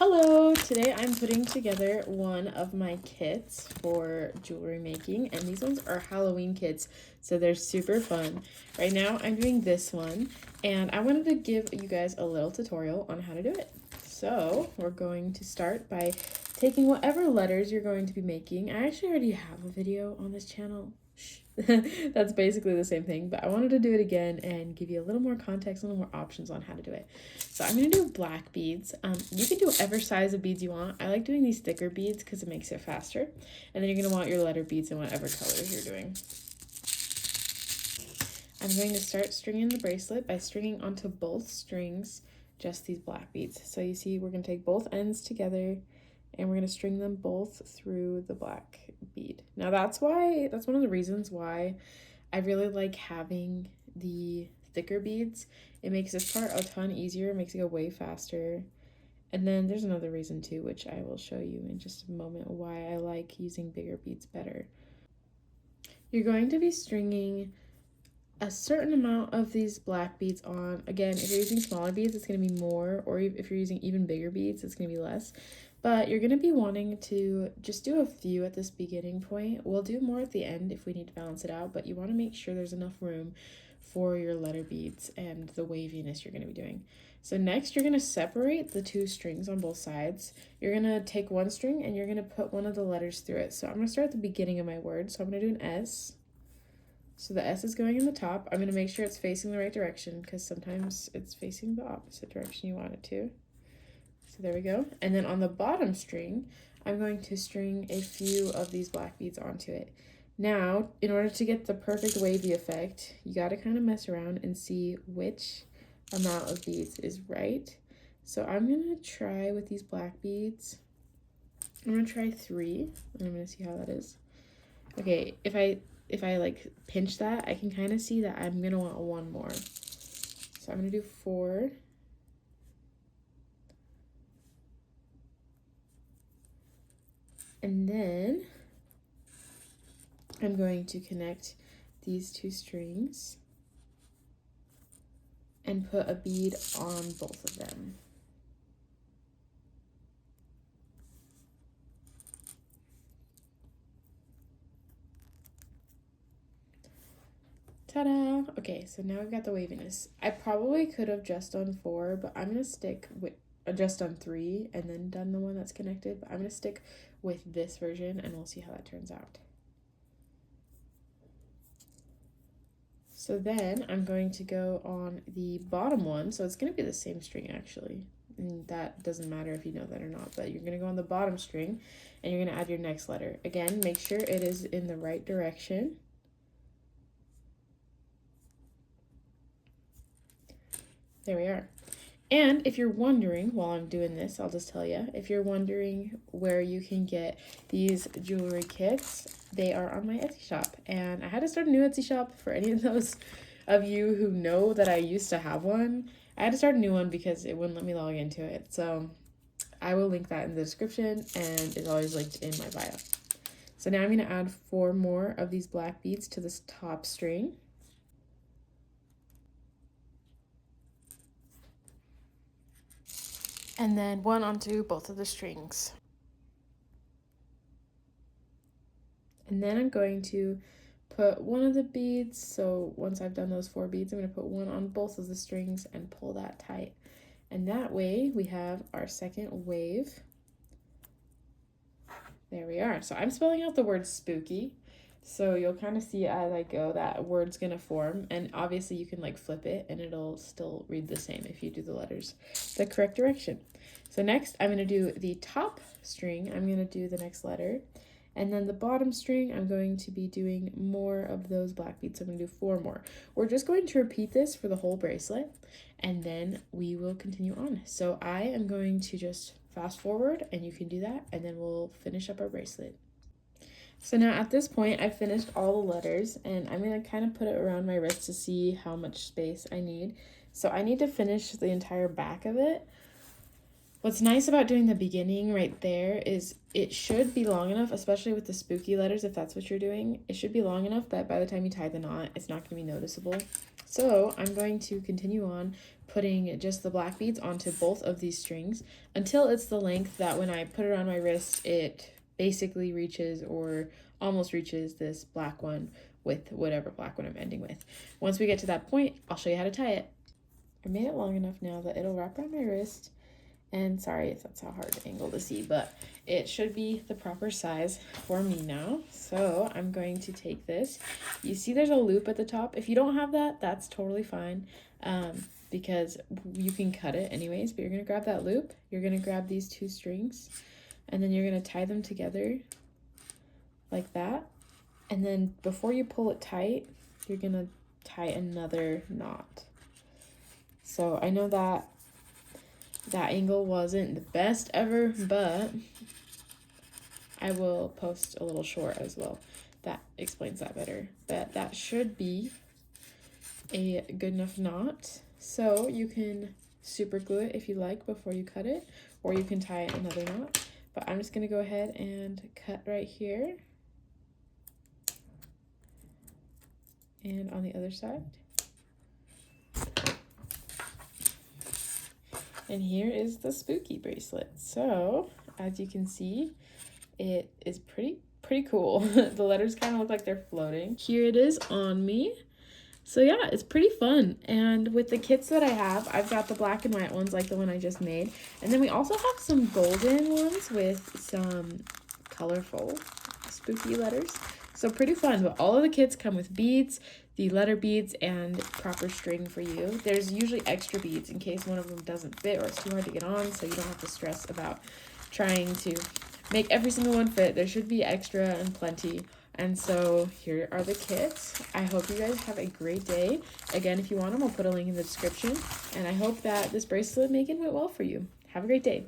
Hello! Today I'm putting together one of my kits for jewelry making, and these ones are Halloween kits, so they're super fun. Right now I'm doing this one, and I wanted to give you guys a little tutorial on how to do it. So we're going to start by taking whatever letters you're going to be making. I actually already have a video on this channel. That's basically the same thing, but I wanted to do it again and give you a little more context, a little more options on how to do it. So I'm going to do black beads. You can do whatever size of beads you want. I like doing these thicker beads because it makes it faster. And then you're going to want your letter beads in whatever colors you're doing. I'm going to start stringing the bracelet by stringing onto both strings just these black beads. So you see we're going to take both ends together and we're going to string them both through the black bead. Now that's one of the reasons why I really like having the thicker beads. It makes this part a ton easier, it makes it go way faster. And then there's another reason too, which I will show you in just a moment, why I like using bigger beads better. You're going to be stringing a certain amount of these black beads on. Again, if you're using smaller beads, it's going to be more, or if you're using even bigger beads, it's going to be less. But you're going to be wanting to just do a few at this beginning point. We'll do more at the end if we need to balance it out, but you want to make sure there's enough room for your letter beads and the waviness you're going to be doing. So next, you're going to separate the two strings on both sides. You're going to take one string and you're going to put one of the letters through it. So I'm going to start at the beginning of my word. So I'm going to do an S. So the S is going in the top. I'm going to make sure it's facing the right direction because sometimes it's facing the opposite direction you want it to. So there we go. And then on the bottom string, I'm going to string a few of these black beads onto it. Now, in order to get the perfect wavy effect, you got to kind of mess around and see which amount of beads is right. So I'm going to try with these black beads. I'm going to try 3, and I'm going to see how that is. Okay, if I like pinch that, I can kind of see that I'm going to want one more. So I'm going to do 4. And then I'm going to connect these two strings and put a bead on both of them. Ta-da! Okay, so now we've got the waviness. I probably could have just done 4, but I'm gonna stick with just done 3 and then done the one that's connected, but I'm gonna stick with this version and we'll see how that turns out. So then I'm going to go on the bottom one, so it's gonna be the same string actually, and that doesn't matter if you know that or not, but you're gonna go on the bottom string and you're gonna add your next letter. Again, make sure it is in the right direction. There we are. And if you're wondering, while I'm doing this, I'll just tell you, if you're wondering where you can get these jewelry kits, they are on my Etsy shop. And I had to start a new Etsy shop for any of those of you who know that I used to have one. I had to start a new one because it wouldn't let me log into it. So I will link that in the description and it's always linked in my bio. So now I'm going to add 4 more of these black beads to this top string. And then 1 onto both of the strings. And then I'm going to put one of the beads, so once I've done those 4 beads, I'm going to put 1 on both of the strings and pull that tight. And that way we have our second wave. There we are. So I'm spelling out the word spooky. So you'll kind of see as I go that word's gonna form, and obviously you can like flip it and it'll still read the same if you do the letters the correct direction. So next I'm gonna do the top string, I'm gonna do the next letter, and then the bottom string I'm going to be doing more of those black beads. So I'm gonna do 4 more. We're just going to repeat this for the whole bracelet and then we will continue on. So I am going to just fast forward and you can do that and then we'll finish up our bracelet. So now at this point, I've finished all the letters and I'm gonna kind of put it around my wrist to see how much space I need. So I need to finish the entire back of it. What's nice about doing the beginning right there is it should be long enough, especially with the spooky letters, if that's what you're doing, it should be long enough that by the time you tie the knot, it's not gonna be noticeable. So I'm going to continue on putting just the black beads onto both of these strings until it's the length that when I put it on my wrist, it basically reaches or almost reaches this black one with whatever black one I'm ending with. Once we get to that point, I'll show you how to tie it. I made it long enough now that it'll wrap around my wrist. And sorry if that's a hard angle to see, but it should be the proper size for me now. So I'm going to take this. You see there's a loop at the top. If you don't have that, that's totally fine, because you can cut it anyways, but you're gonna grab that loop. You're gonna grab these two strings and then you're gonna tie them together like that. And then before you pull it tight, you're gonna tie another knot. So I know that angle wasn't the best ever, but I will post a little short as well that explains that better. But that should be a good enough knot. So you can super glue it if you like before you cut it, or you can tie another knot. But I'm just gonna go ahead and cut right here. And on the other side. And here is the spooky bracelet. So as you can see, it is pretty cool. The letters kind of look like they're floating. Here it is on me. So yeah, it's pretty fun. And with the kits that I have, I've got the black and white ones like the one I just made. And then we also have some golden ones with some colorful spooky letters. So pretty fun, but all of the kits come with beads, the letter beads, and proper string for you. There's usually extra beads in case one of them doesn't fit or it's too hard to get on, so you don't have to stress about trying to make every single one fit. There should be extra and plenty. And so here are the kits. I hope you guys have a great day. Again, if you want them, I'll put a link in the description. And I hope that this bracelet making went well for you. Have a great day.